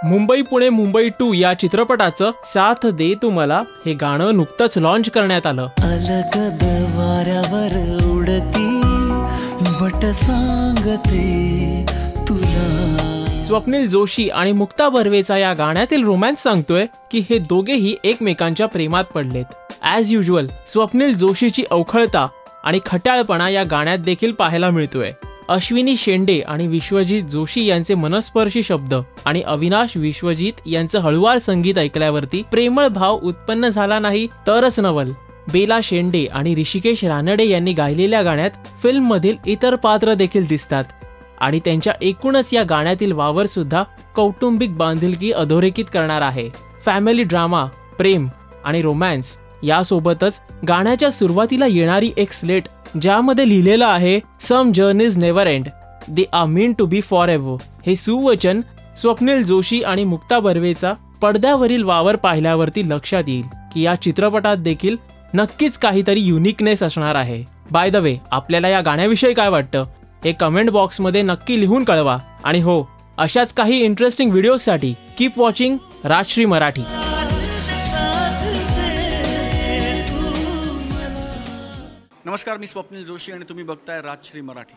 मुंबई पुणे मुंबई 2 या चित्रपटाचं साथ दे तू मला हे गाणं नुकतंच लॉन्च करण्यात आलं। अलगद वाऱ्यावर उडती बट सांगते तुला। स्वप्नील जोशी आणि मुक्ता बर्वेचा या गाण्यातील रोमॅन्स सांगतोय की हे दोघेही एकमेकांच्या प्रेमात पडलेत। ॲज युजुअल स्वप्नील जोशीची अवखळता आणि खट्याळपणा या गाण्यात देखील पाहायला मिळतोय। अश्विनी शेंडे आणि विश्वजित जोशी यांचे मनस्पर्शी शब्द आणि अविनाश विश्वजित यांचं हळुवार संगीत ऐकल्यावरती प्रेमळ भाव उत्पन्न झाला नाही तरच नवल। बेला शेंडे आणि ऋषिकेश रानडे यांनी गायलेल्या गाण्यात फिल्म मधील इतर पात्र देखील दिसतात आणि त्यांच्या एकूणच या गाण्यातील वावर सुद्धा कौटुंबिक बांधिलकी अधोरेखित करणार आहे। फॅमिली ड्रामा, प्रेम आणि रोमॅन्स यासोबतच गाण्याच्या सुरुवातीला येणारी एक स्लेट ज्यामध्ये लिहिलेलं आहे some journeys never end, they are mean to be forever, हे सुवचन स्वप्नील जोशी आणि मुक्ता बर्वेचा पडद्यावरील वावर पाहिल्यावरती लक्षात येईल की या चित्रपटात देखील नक्कीच काहीतरी युनिकनेस असणार आहे। बाय द वे, आपल्याला या गाण्याविषयी काय वाटतं हे कमेंट बॉक्समध्ये नक्की लिहून कळवा आणि हो, अशाच काही इंटरेस्टिंग व्हिडिओसाठी कीप वॉचिंग राजश्री मराठी। नमस्कार, मी स्वप्नील जोशी आणि तुम्ही बघताय राजश्री मराठी।